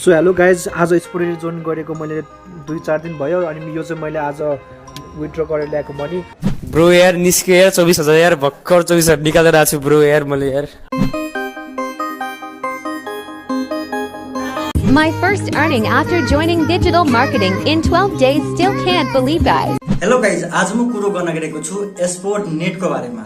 So hello guys, आज स्पोडेनेट join गरेको मैले 2-4 दिन भयो अनि यो चाहिँ मैले आज विथड्र गरेर ल्याएको मनी। ब्रो यार निस्क्यो यार 24,000 यार, भर्खर 24,000 निकालेर आएको छु ब्रो यार मैले यार। My first earning after joining digital marketing in 12 days, still can't believe guys. Hello guys, आज म कुरो गर्न गएको छु स्पोडनेटको बारेमा,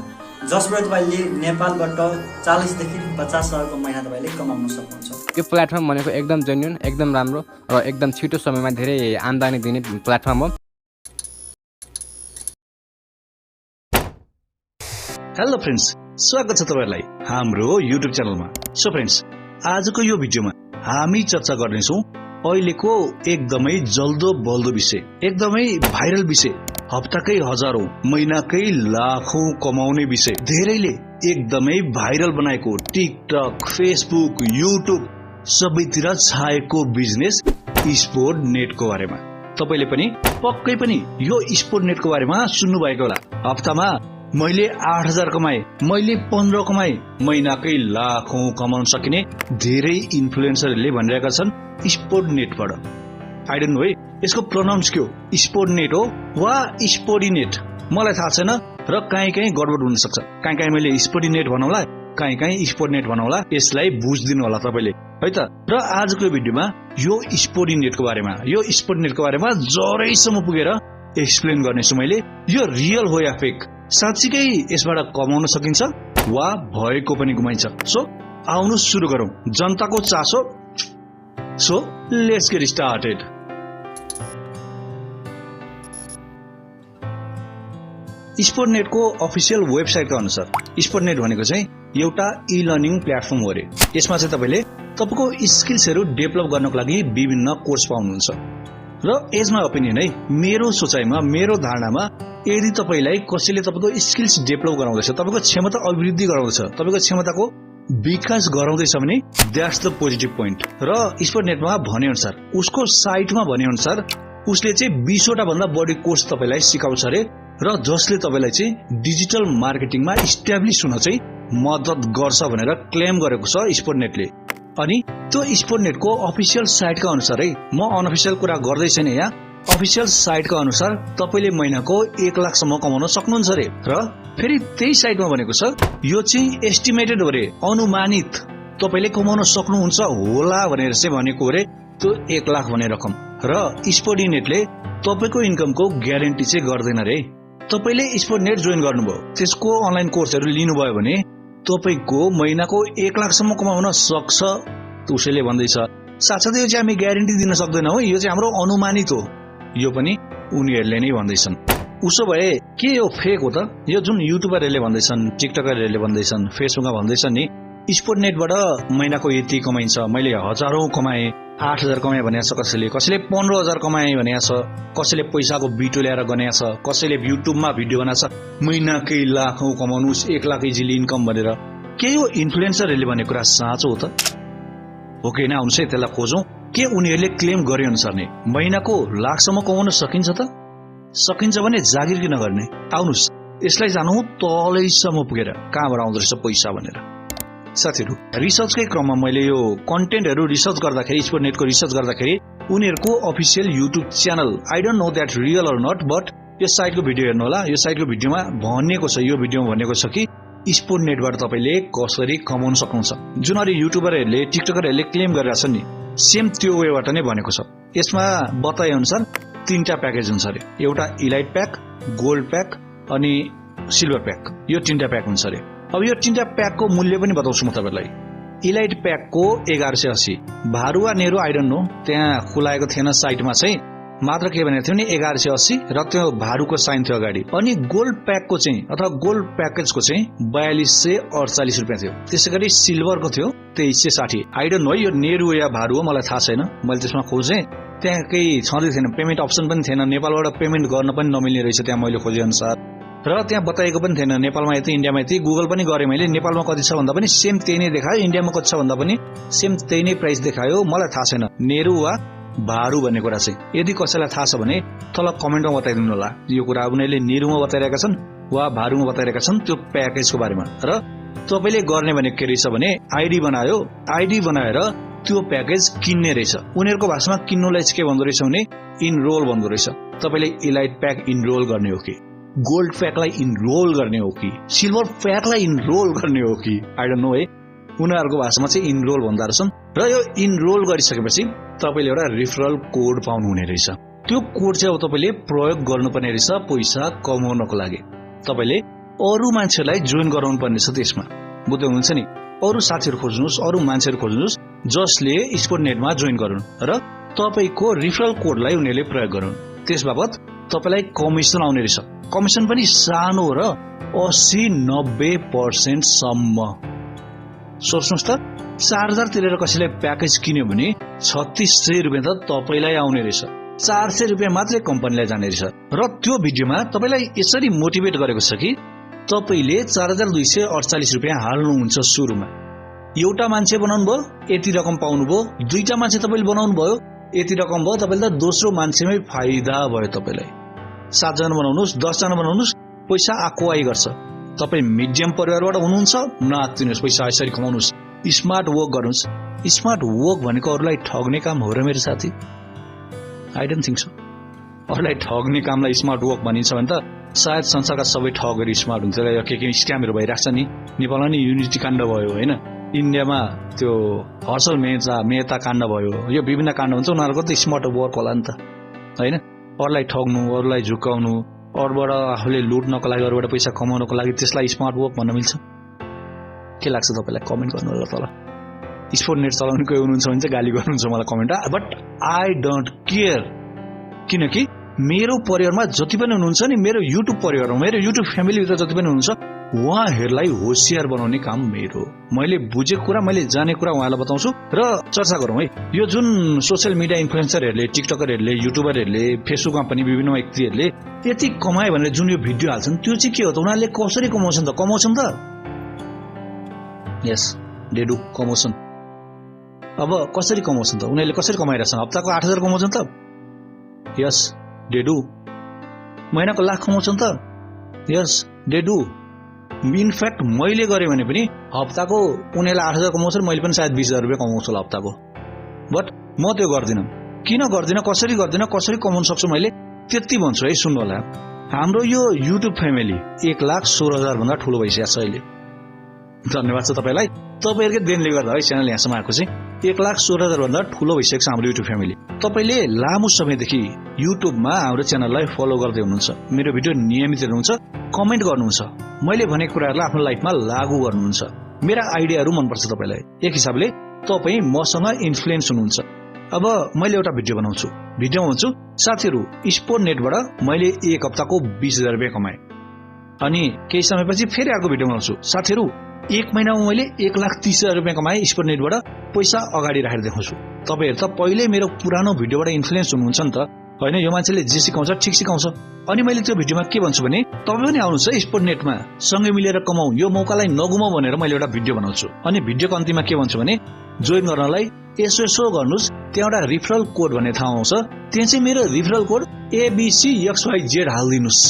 जसबाट तपाईले नेपालबाट 40 देखि 50,000 को महिना तपाईले कमाउन सक्नुहुन्छ। यो प्लेटफर्म भनेको एकदम जेन्युइन, एकदम राम्रो र एकदम छिटो समयमा धेरै आम्दानी दिने प्लेटफर्म हो। हेलो फ्रेन्ड्स, स्वागत छ तपाईहरुलाई हाम्रो युट्युब च्यानलमा। सो फ्रेन्ड्स, आजको यो भिडियोमा हामी चर्चा गर्नेछौं अहिलेको एकदमै जल्दो बल्दो विषय, एकदमै भाइरल विषय, हप्ताकै हजारौं, महिनाकै लाखौं कमाउने विषय, धेरैले एकदमै भाइरल बनाएको टिकटक, फेसबुक, युट्युब सबैतिर छाएको बिजनेस स्पोडनेटको बारेमा। तपाईले पनि पक्कै पनि यो स्पोडनेटको बारेमा सुन्नु भएको होला। हप्तामा मैले 8,000 कमाए, मैले 15 कमाए, महिनाकै लाखौं कमाउन सकिने धेरै इन्फ्लुएन्सरहरूले भनिरहेका छन् स्पोडनेटबाट। आई डोन्ट नो है यसको प्रोनाउन्स के हो, स्पोडनेट हो वा स्पोडिनेट, मलाई थाहा छैन र कहीँ गडबड हुन सक्छ। कहीँ मैले स्पोडिनेट भनौला, कहीँ स्पोडनेट भनौला, यसलाई बुझ्दिनु होला तपाईले है त। र आजको भिडियोमा यो स्पोडिनेटको बारेमा, यो स्पोडनेटको बारेमा जरैसम्म पुगेर एक्सप्लेन गर्नेछु मैले। यो रियल हो या फेक, साँच्चीकै यसबाट कमाउन सकिन्छ वा भएको पनि गुमाइन्छ। सो आउनु सुरु गरौं, जनताको चासो। So let's get started. स्पोडनेटको अफिसियल वेबसाइटका अनुसार स्पोडनेट भनेको चाहिँ एउटा ई लर्निङ प्लेटफर्म हो रे। यसमा चाहिँ तपाईले तपाईको स्किल्सहरु डेभलप गर्नको लागि विभिन्न कोर्स पाउनुहुन्छ। र एजमा ओपिनियन है, मेरो सोचाइमा, मेरो धारणामा, यदि तपाईलाई कसैले तपाईको स्किल्स डेभलप गराउँदैछ, तपाईको क्षमता अभिवृद्धि गराउँदैछ, तपाईको क्षमताको विकास गराउँदैछ भने द्याट्स द पोजिटिभ पोइन्ट। र स्पोडनेटमा भने अनुसार, उसको साइटमा भने अनुसार उसले चाहिँ 20 वटा भन्दा बढी कोर्स तपाईलाई सिकाउँछ रे, र जसले तपाईलाई चाहिँ डिजिटल मार्केटिङमा इस्टाब्लिश हुन चाहिँ मद्दत गर्छ भनेर क्लेम गरेको छ स्पोडनेटले। अनि त्यो स्पोडनेटको अफिसियल साइटका अनुसार है, म अनअफिसियल कुरा गर्दै छैन यहाँ, अफिसियल साइटका अनुसार तपाईले महिनाको 1 लाख सम्म कमाउन सक्नुहुन्छ रे। र फेरि त्यही साइटमा भनेको छ यो चाहिँ एस्टिमेटेड हो रे, अनुमानित तपाईले कमाउन सक्नुहुन्छ होला भनेर चाहिँ भनेको रे त्यो 1 लाख भन्ने रकम। र स्पोडिनेटले तपाईको इन्कमको ग्यारेन्टी चाहिँ गर्दैन रे। तपाईले स्पोडनेट जोइन गर्नुभयो, त्यसको अनलाइन कोर्सहरु लिनुभयो भने तपाईको महिनाको 1 लाख सम्म कमाउन सक्छ उसैले भन्दैछ। साथसाथै यो चाहिँ हामी ग्यारेन्टी दिन सक्दैनौँ, यो चाहिँ हाम्रो अनुमानित हो, यो पनि उनीहरूले नै भन्दैछन्। उसो भए के यो फेक हो त? यो जुन युट्युबरहरूले भन्दैछन्, टिकटकरहरूले भन्दैछन्, फेसबुकमा भन्दैछन् नि स्पोडनेटबाट महिनाको यति कमाइन्छ, मैले हजारौं कमाए, 8,000 कमाए भनेको छ, कसैले 15,000 कमाए भनेको छ, कसैले पैसाको बिटो ल्याएर गनेको छ, कसैले युट्युबमा भिडियो बनाएको छ महिनाकै लाखौं कमाउनुस्, 1 लाख इजिली इन्कम भनेर। के यो इन्फ्लुएन्सरहरूले भनेको कुरा साँचो हो त? हो कि होइन? आउनुहोस् है त्यसलाई खोजौं। के उनीहरूले क्लेम गरे अनुसार नै महिनाको लाखसम्म कमाउन सकिन्छ त? सकिन्छ भने जागिर किन गर्ने? आउनुहोस् यसलाई जानौं तलैसम्म पुगेर कहाँबाट आउँदो रहेछ पैसा भनेर। साथीहरु, रिसर्चकै क्रममा मैले यो कन्टेन्टहरु रिसर्च गर्दाखेरि, स्पोडनेटको रिसर्च गर्दाखेरि उनीहरूको official YouTube channel, I don't know that real or not, but यो साइटको भिडियो हेर्नु होला। यो साइटको भिडियोमा भनेको छ, यो भिडियोमा भनेको छ कि स्पोडनेटबाट तपाईले कसरी कमाउन सक्नुहुन्छ। जुन अरू युट्युबरहरूले, टिकटकरहरूले क्लेम गरिरहेछन् नि, सेम त्यो वेबाट नै भनेको छ। यसमा बताए अनुसार 3टा प्याकेज हुन्छ रे, एउटा इलाइट प्याक, गोल्ड प्याक अनि सिल्भर प्याक। यो 3टा प्याक हुन्छ रे। अब यो 3टा प्याकको मूल्य पनि बताउँछु म तपाईलाई। इलाइट प्याकको 1180, भारुवा नेहरू आई डोन्ट नो, त्यहाँ खुलाएको थिएन साइटमा चाहिँ, मात्र के भनेको थियो नि 1180 र त्यो भारुको साइन थियो अगाडि। अनि गोल्ड प्याकको चाहिँ अथवा गोल्ड प्याकेजको चाहिँ 4248 रुपैयाँ थियो। त्यसैगरी सिल्भरको थियो 2360। आई डोन्ट नो यो नेहरू या भारु हो, मलाई थाहा छैन। मैले त्यसमा खोजेँ, त्यहाँ केही छँदै थिएन, पेमेन्ट अप्सन पनि थिएन, नेपालबाट पेमेन्ट गर्न पनि नमिल्ने रहेछ त्यहाँ मैले खोजे अनुसार। र त्यहाँ बताएको पनि थिएन नेपालमा यति, इन्डियामा यति। गुगल पनि गरेँ मैले, नेपालमा कति छ भन्दा पनि सेम त्यही नै देखायो, इन्डियामा कति छ भन्दा पनि सेम त्यही नै प्राइस देखायो। मलाई थाहा छैन नेहरू वा भारू भन्ने कुरा चाहिँ। यदि कसैलाई थाहा छ भने तल कमेन्टमा बताइदिनु होला। यो कुरा उनीहरूले नेरूमा बताइरहेका छन् वा भारूमा बताइरहेका छन् त्यो प्याकेजको बारेमा। र तपाईले गर्ने भने के रहेछ भने आईडी बनायो, आईडी बनाएर त्यो प्याकेज किन्ने रहेछ। उनीहरूको भाषामा किन्नुलाई चाहिँ के भन्दो रहेछ भने इनरोल भन्दो रहेछ। तपाईले इलाइट प्याक इनरोल गर्ने हो कि, गोल्ड प्याकलाई इनरोल गर्ने हो कि, सिल्भर प्याकलाई इनरोल गर्ने हो कि, आई डोन्ट नो है। उनीहरूको भाषामा चाहिँ इनरोल भन्दा रहेछन्। र यो इनरोल गरिसकेपछि तपाईले एउटा रिफरल कोड पाउनु हुने रहेछ। त्यो कोड चाहिँ अब तपाईले प्रयोग गर्नुपर्ने रहेछ पैसा कमाउनको लागि। तपाईले अरू मान्छेलाई जोइन गराउनु पर्ने छ त्यसमा, बुझ्दै हुनुहुन्छ नि। अरू साथीहरू खोज्नुहोस्, अरू मान्छेहरू खोज्नुहोस् जसले स्पोडनेटमा जोइन गरून् र तपाईको रिफरल कोडलाई उनीहरूले प्रयोग गरून्। त्यसबापत तपाईलाई कमिसन आउने रहेछ। कमिसन पनि सानो र 80-90% सम्म। सोच्नुहोस् त 4000 तिरेर कसैले प्याकेज किन्यो भने 3600 रुपियाँ त तपाईलाई आउने रहेछ। 400 रुपियाँ मात्रै कम्पनीलाई जाने रहेछ। र त्यो भिडियोमा तपाईलाई यसरी मोटिभेट गरेको छ कि तपाईले 4248 रुपियाँ हाल्नुहुन्छ सुरुमा। एउटा मान्छे बनाउनु भयो यति रकम पाउनु भयो, दुईटा मान्छे तपाईले बनाउनु भयो यति रकम भयो। तपाईले त दोस्रो मान्छेमै फाइदा भयो। तपाईलाई 7 जना बनाउनुस्, 10 जना बनाउनुस्, पैसा आइ गर्छ। तपाई मिडियम परिवारबाट हुनुहुन्छ, नआत्तिनुस्, पैसा यसरी कमाउनुस्, स्मार्ट वर्क गर्नुस्। स्मार्ट वर्क भनेको अरूलाई ठग्ने काम हो र मेरो साथी? I don't think so. अरूलाई ठग्ने कामलाई स्मार्ट वर्क भनिन्छ भने त सायद संसारका सबै ठगहरू स्मार्ट हुन्छ। के स्क्यामहरू भइरहेको छ नि। नेपालमा नि युनिटी काण्ड भयो होइन, इन्डियामा त्यो हर्षल मेहता काण्ड भयो, यो विभिन्न काण्ड हुन्छ। उनीहरूको त स्मार्ट वर्क होला नि त होइन। अरूलाई ठग्नु, अरूलाई झुकाउनु, अरूबाट आफूले लुट्नको लागि, अरूबाट पैसा कमाउनको लागि, त्यसलाई स्मार्ट वर्क भन्न मिल्छ? के लाग्छ तपाईँलाई? कमेन्ट गर्नु होला तल। स्पोडनेट चलाउने कोही हुनुहुन्छ भने चाहिँ गाली गर्नुहुन्छ मलाई comment. But I don't care, किनकि मेरो परिवारमा जति पनि हुनुहुन्छ नि, मेरो युट्युब परिवारमा, मेरो युट्युब फ्यामिलीभित्र जति पनि हुनुहुन्छ, उहाँहरूलाई होसियार बनाउने काम मेरो। मैले बुझेको कुरा, मैले जानेको कुरा उहाँलाई बताउँछु र चर्चा गरौँ है। यो जुन सोसियल मिडिया इन्फ्लुएन्सरहरूले, टिकटकरहरूले, युट्युबरहरूले, फेसबुकमा पनि विभिन्न व्यक्तिहरूले यति कमाए भनेर जुन यो भिडियो हाल्छन् त्यो चाहिँ के हो त? उनीहरूले कसरी कमाउँछन् त? कमाउँछन् त? यस, दे डु कमाउँछन्। अब कसरी कमाउँछन् त? उनीहरूले कसरी कमाइरहेछन्? हप्ताको 8000 कमाउँछन् त? यस, दे डु। महिनाको लाख कमाउँछन् त? यस, दे डु। इनफ्याक्ट मैले गरेँ भने पनि हप्ताको उनीहरूले 8000 कमाउँछन्, मैले पनि सायद 20000 रुपियाँ कमाउँछु होला हप्ताको। बट म त्यो गर्दिनँ। किन गर्दिनँ, कसरी गर्दिनँ, कसरी कमाउन सक्छु मैले त्यति भन्छु है। सुन्नु होला, हाम्रो यो युट्युब फ्यामिली 1,16,000 भन्दा ठुलो भइसकेको छ अहिले। धन्यवाद छ तपाईँलाई। तपाईँहरूकै देनले गर्दा है च्यानल यहाँसम्म आएको चाहिँ 1,16,000 भन्दा ठुलो भइसकेको छ हाम्रो युट्युब फ्यामिली। तपाईँले लामो समयदेखि युट्युबमा हाम्रो च्यानललाई फलो गर्दै हुनुहुन्छ, मेरो भिडियो नियमित हेर्नुहुन्छ, कमेन्ट गर्नुहुन्छ, मैले भनेको कुराहरूलाई आफ्नो लाइफमा लागू गर्नुहुन्छ। मेरा आइडियाहरू मनपर्छ तपाईँलाई। एक हिसाबले तपाईँ मसँग इन्फ्लुएन्स हुनुहुन्छ। अब मैले एउटा भिडियो बनाउँछु, भिडियोमा भन्छु साथीहरू स्पोडनेटबाट मैले एक हप्ताको 20,000 रुपियाँ कमाएँ। अनि केही समयपछि फेरि अर्को भिडियो बनाउँछु, साथीहरू एक महिनामा मैले 1,30,000 रुपियाँ कमाएँ स्पोडनेटबाट, पैसा अगाडि राखेर देखाउँछु। तपाईँहरू त पहिल्यै मेरो पुरानो भिडियोबाट इन्फ्लुएन्स हुनुहुन्छ नि त होइन। यो मान्छेले जे सिकाउँछ ठिक सिकाउँछ। अनि मैले त्यो भिडियोमा के भन्छु भने तपाईँ पनि आउनुहोस् है स्पोडनेटमा, सँगै मिलेर कमाउँ, यो मौकालाई नगुमाऊ भनेर मैले एउटा भिडियो बनाउँछु। अनि भिडियोको अन्तिममा के भन्छु भने जोइन गर्नलाई यसो गर्नुहोस्, त्यहाँ एउटा रिफरल कोड भन्ने ठाउँ आउँछ, त्यहाँ चाहिँ मेरो रिफरल कोड ABCXYZ हालिदिनुहोस्।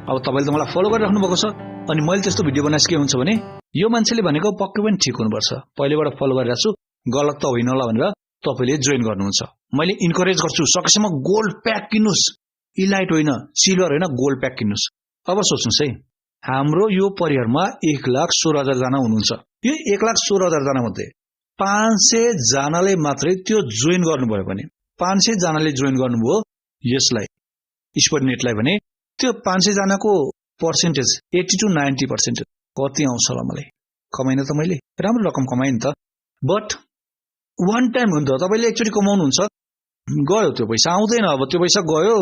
अब तपाईँले त मलाई फलो गरिराख्नु भएको छ। अनि मैले त्यस्तो भिडियो बनाएपछि के हुन्छ भने यो मान्छेले भनेको पक्कै पनि ठिक हुनुपर्छ, पहिलेबाट फलो गरिरहेको छु, गलत त होइन होला भनेर तपाईँले जोइन गर्नुहुन्छ। मैले इन्करेज गर्छु सकेसम्म गोल्ड प्याक किन्नुहोस्, इलाइट होइन, सिल्भर होइन, गोल्ड प्याक किन्नुहोस्। अब सोच्नुहोस् है, हाम्रो यो परिवारमा 1,16,000 जना हुनुहुन्छ। यो 1,16,000 जना मध्ये 500 जनाले मात्रै त्यो जोइन गर्नुभयो भने, 500 जनाले जोइन गर्नुभयो यसलाई स्पोडनेटलाई भने त्यो 500 जनाको पर्सेन्टेज 80 to 90% कति आउँछ होला? मलाई कमाइन त मैले राम्रो रकम कमाएँ नि त। बट वान टाइम हो नि त, तपाईँले एकचोटि कमाउनुहुन्छ, गयो त्यो पैसा, आउँदैन। अब त्यो पैसा गयो,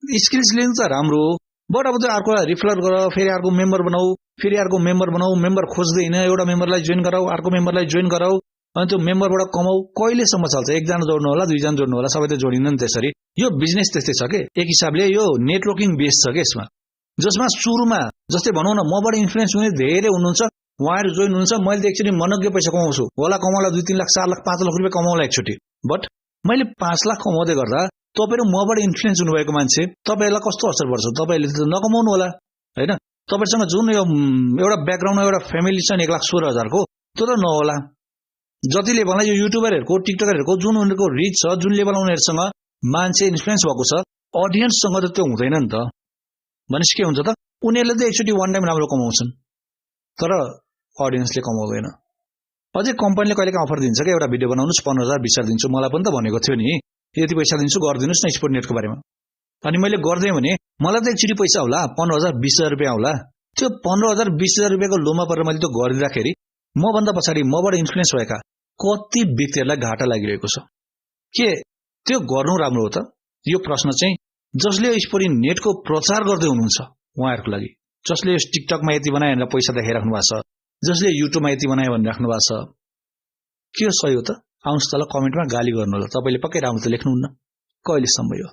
स्किल्स लिनु त राम्रो हो, बट अब त्यो अर्को रिफर गर, फेरि अर्को मेम्बर बनाऊ, फेरि अर्को मेम्बर बनाऊ, मेम्बर खोज्दैन, एउटा मेम्बरलाई जोइन गराऊ, अर्को मेम्बरलाई जोइन गराऊ, अनि त्यो मेम्बरबाट कमाऊ। कहिलेसम्म चल्छ? एकजना जोड्नु होला, दुईजना जोड्नु होला, सबै त जोडिँदैन त्यसरी। यो बिजनेस त्यस्तै छ के, एक हिसाबले यो नेटवर्किङ बेस छ के यसमा, जसमा सुरुमा जस्तै भनौँ न मबाट इन्फ्लुएन्स हुने धेरै हुनुहुन्छ, उहाँहरू जोइन हुनुहुन्छ, मैले त एकचोटि मनज्ञ पैसा कमाउँछु होला, कमाउला 2-3 लाख 4 लाख 5 लाख रुपियाँ कमाउला एकचोटि। बट मैले 5 लाख कमाउँदै गर्दा तपाईँहरू मबाट इन्फ्लुएन्स हुनुभएको मान्छे, तपाईँहरूलाई कस्तो असर पर्छ? तपाईँहरूले त नकमाउनु होला होइन। तपाईँसँग जुन यो एउटा ब्याकग्राउन्डमा एउटा फ्यामिली छ नि 1,16,000 को, त्यो त नहोला। जति लेभलमा यो युट्युबरहरूको टिकटकरहरूको जुन उनीहरूको रिच छ, जुन लेभलमा उनीहरूसँग मान्छे इन्फ्लुएन्स भएको छ, अडियन्ससँग त त्यो हुँदैन नि त। भनेपछि के हुन्छ त, उनीहरूले त एकचोटि वान टाइम राम्रो कमाउँछन्, तर अडियन्सले कमाउँदैन। अझै कम्पनीले कहिलेकाहीँ अफर दिन्छ क्या, एउटा भिडियो बनाउनुहोस् 15,000 20,000 दिन्छु। मलाई पनि त भनेको थियो नि, यति पैसा दिन्छु गरिदिनुहोस् न स्पोडनेटको बारेमा। अनि मैले गरिदिएँ भने मलाई त एकचोटि पैसा होला, 15,000 20,000 रुपियाँ होला। त्यो 15,000 20,000 रुपियाँको लोभमा परेर मैले त्यो गरिदिँदाखेरि मभन्दा पछाडि मबाट इन्फ्लुएन्स भएका कति व्यक्तिहरूलाई घाटा लागिरहेको छ। के त्यो गर्नु राम्रो हो त? यो प्रश्न चाहिँ जसले स्पोडनेटको प्रचार गर्दै हुनुहुन्छ उहाँहरूको लागि, जसले यस टिकटकमा यति बनाए भनेर पैसा देखाइराख्नु भएको छ, जसले युट्युबमा यति बनायो भनेर राख्नु भएको छ, के सही हो त? आउनुहोस् तल कमेन्टमा गाली गर्नु होला। तपाईँले पक्कै राम्रो त लेख्नुहुन्न, कहिलेसम्म यो?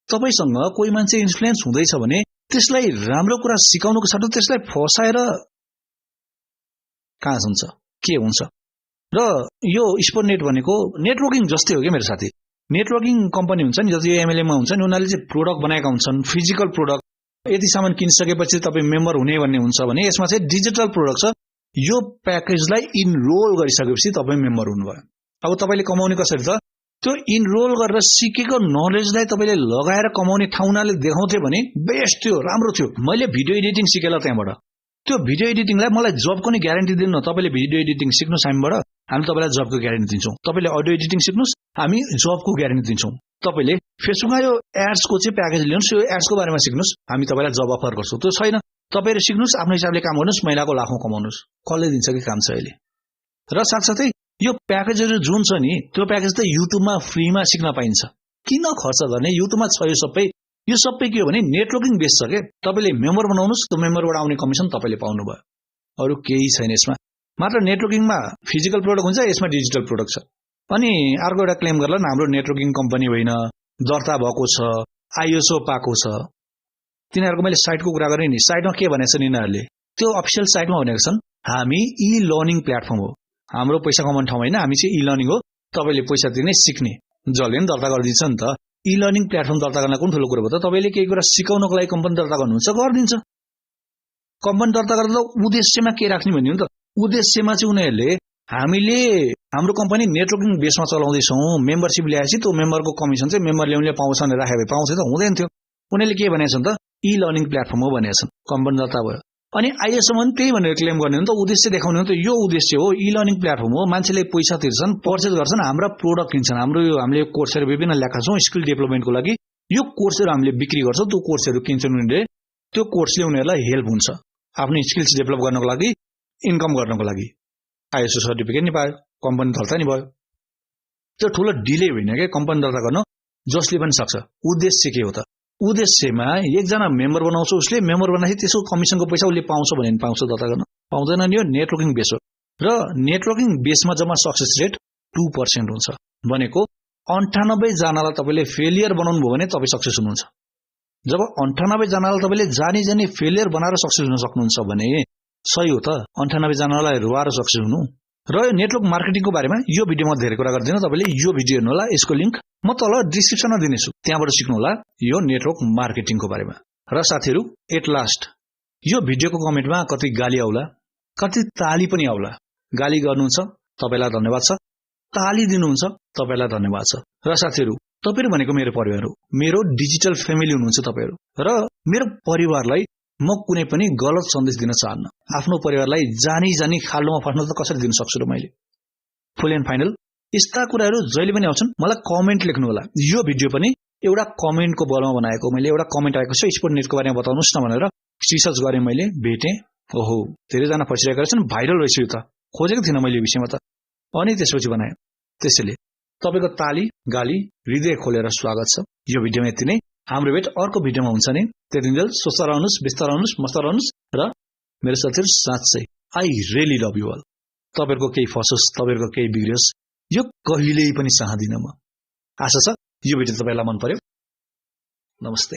तपाईसँग कोही मान्छे इन्फ्लुएन्स हुँदैछ भने त्यसलाई राम्रो कुरा सिकाउनुको साथै त्यसलाई फसाएर कहाँ हुन्छ, के हुन्छ? र यो स्पोडनेट भनेको नेटवर्किङ जस्तै हो क्या मेरो साथी। नेटवर्किङ कम्पनी हुन्छ नि, जति एमएलएमा हुन्छ नि, उनीहरूले चाहिँ प्रोडक्ट बनाएका हुन्छन्, फिजिकल प्रोडक्ट। यति सामान किनिसकेपछि तपाईँ मेम्बर हुने भन्ने हुन्छ भने यसमा चाहिँ डिजिटल प्रोडक्ट छ। यो प्याकेजलाई इनरोल गरिसकेपछि तपाईँ मेम्बर हुनुभयो। अब तपाईँले कमाउने कसरी त? त्यो इनरोल गरेर सिकेको नलेजलाई तपाईँले लगाएर कमाउने ठाउँनाले देखाउँथ्यो भने बेस्ट थियो, राम्रो थियो। मैले भिडियो एडिटिङ सिकेला त्यहाँबाट, त्यो भिडियो एडिटिङलाई मलाई जबको नि ग्यारेन्टी दिनु न। तपाईँले भिडियो एडिटिङ सिक्नुहोस् हामीबाट, हामी तपाईँलाई जबको ग्यारेन्टी दिन्छौँ। तपाईँले अडियो एडिटिङ सिक्नुहोस्, हामी जबको ग्यारेन्टी दिन्छौँ। तपाईँले फेसबुकमा यो एड्सको चाहिँ प्याकेज लिनुहोस्, यो एड्सको बारेमा सिक्नुहोस्, हामी तपाईँलाई जब अफर गर्छौँ। त्यो छैन, तपाईँहरू सिक्नुहोस्, आफ्नो हिसाबले काम गर्नुहोस्, महिनाको लाखौँ कमाउनुहोस्। कसले दिन्छ कि काम छ अहिले? र साथसाथै यो प्याकेजहरू जुन छ नि, त्यो प्याकेज त युट्युबमा फ्रीमा सिक्न पाइन्छ। किन खर्च गर्ने? युट्युबमा छ यो सबै। यो सबै के हो भने नेटवर्किङ बेस छ के। तपाईँले मेम्बर बनाउनुहोस्, त्यो मेम्बरबाट आउने कमिसन तपाईँले पाउनुभयो, अरू केही छैन यसमा। मात्र नेटवर्किङमा फिजिकल प्रोडक्ट हुन्छ, यसमा डिजिटल प्रोडक्ट छ। अनि अर्को एउटा क्लेम गर्ला हाम्रो नेटवर्किङ कम्पनी होइन, दर्ता भएको छ, आइएसओ पाएको छ। तिनीहरूको मैले साइटको कुरा गरेँ नि, साइटमा के भनेको छन् यिनीहरूले? त्यो अफिसियल साइटमा भनेको छन् हामी इ लर्निङ प्लेटफर्म हो, हाम्रो पैसा कमाउने ठाउँ होइन, हामी चाहिँ इ लर्निङ हो, तपाईँले पैसा दिने सिक्ने, जसले पनि दर्ता गरिदिन्छ नि त। इ लर्निङ प्लेटफर्म दर्ता गर्न कुन ठुलो कुरो हो त? तपाईँले केही कुरा सिकाउनको लागि कम्पनी दर्ता गर्नुहुन्छ, गरिदिन्छ। कम्पनी दर्ता गरेर उद्देश्यमा के राख्ने भन्ने हो नि त। उद्देश्यमा चाहिँ उनीहरूले हामीले हाम्रो कम्पनी नेटवर्किङ बेसमा चलाउँदैछौँ, मेम्बरसिप ल्याएपछि त्यो मेम्बरको कमिसन चाहिँ मेम्बर ल्याउनेले पाउँछ भनेर राखे भए पाउँछ त, हुँदैन थियो। उनीहरूले के भनेको छन् त, इ लर्निङ प्लेटफर्म हो भनेको छन्, कम्पनी दर्ता भयो। अनि आइएसओ पनि त्यही भनेर क्लेम गर्ने हो नि त, उद्देश्य देखाउने हो नि त। यो उद्देश्य हो, इ लर्निङ प्लेटफर्म हो, मान्छेले पैसा तिर्छन्, पर्चेज गर्छन्, हाम्रा प्रोडक्ट किन्छन्। हामीले यो कोर्सहरू विभिन्न ल्याएका छौँ स्किल डेभलपमेन्टको लागि। यो कोर्सहरू हामीले बिक्री गर्छौँ, त्यो कोर्सहरू किन्छन् उनीहरूले। त्यो कोर्सले उनीहरूलाई हेल्प हुन्छ आफ्नो स्किल्स डेभलप गर्नको लागि, इन्कम गर्नको लागि। आइएसओ सर्टिफिकेट नि पायो, कम्पनी दर्ता नि भयो। त्यो ठुलो डिले होइन क्या कम्पनी दर्ता गर्न, जसले पनि सक्छ। उद्देश्य के हो त? उद्देश्यमा एकजना मेम्बर बनाउँछ, उसले मेम्बर बनाएपछि त्यसको कमिसनको पैसा उसले पाउँछ भने पाउँछ, दर्ता गर्न पाउँदैन नि। यो नेटवर्किङ बेस हो र नेटवर्किङ बेसमा जम्मा सक्सेस रेट 2% हुन्छ। भनेको 98 जनालाई तपाईँले फेलियर बनाउनु भयो भने तपाईँ सक्सेस हुनुहुन्छ। जब 98 जनालाई तपाईँले जानी फेलियर बनाएर सक्सेस हुन सक्नुहुन्छ भने सही हो त। 98 जनालाई रुवाएर सक्सेस हुनु। र यो नेटवर्क मार्केटिङको बारेमा यो भिडियोमा धेरै कुरा गर्दिनँ, तपाईँले यो भिडियो हेर्नु होला, यसको लिङ्क म तल डिस्क्रिप्सनमा दिनेछु, त्यहाँबाट सिक्नु होला यो नेटवर्क मार्केटिङको बारेमा। र साथीहरू, एट लास्ट यो भिडियोको कमेन्टमा कति गाली आउला, कति ताली पनि आउला। गाली गर्नुहुन्छ तपाईँलाई धन्यवाद छ, ताली दिनुहुन्छ तपाईँलाई धन्यवाद छ। र साथीहरू, तपाईँहरू भनेको मेरो परिवार हो, मेरो डिजिटल फ्यामिली हुनुहुन्छ तपाईँहरू। र मेरो परिवारलाई म कुनै पनि गलत सन्देश दिन चाहन्न। आफ्नो परिवारलाई जानी खाल्डोमा फस्न त कसरी दिन सक्छु र मैले? फुल एन्ड फाइनल यस्ता कुराहरू जहिले पनि आउँछन्, मलाई कमेन्ट लेख्नु होला। यो भिडियो पनि एउटा कमेन्टको बलमा बनाएको, मैले एउटा कमेन्ट आएको छ स्पोडनेटको बारेमा बताउनुहोस् न भनेर रिसर्च गरेँ, मैले भेटेँ। ओहो, धेरैजना फसिरहेका छन्, भाइरल भइसक्यो त, खोजेको थिइनँ मैले यो विषयमा त, अनि त्यसपछि बनाएँ। त्यसैले तपाईँको ताली गाली हृदय खोलेर स्वागत छ। यो भिडियोमा यति नै, हाम्रो भेट अर्को भिडियोमा हुन्छ नि। त्यतिन्जेल स्वस्थ रहनुहोस्, व्यस्त रहनुहोस्, मस्त रहनुहोस्। र मेरो साथीहरू, साँच्चै I really love you all. तपाईँहरूको केही फसोस्, तपाईँहरूको केही बिग्रियोस्, यो कहिल्यै पनि चाहदिनँ म। आशा छ यो भिडियो तपाईँलाई मन पर्यो। नमस्ते।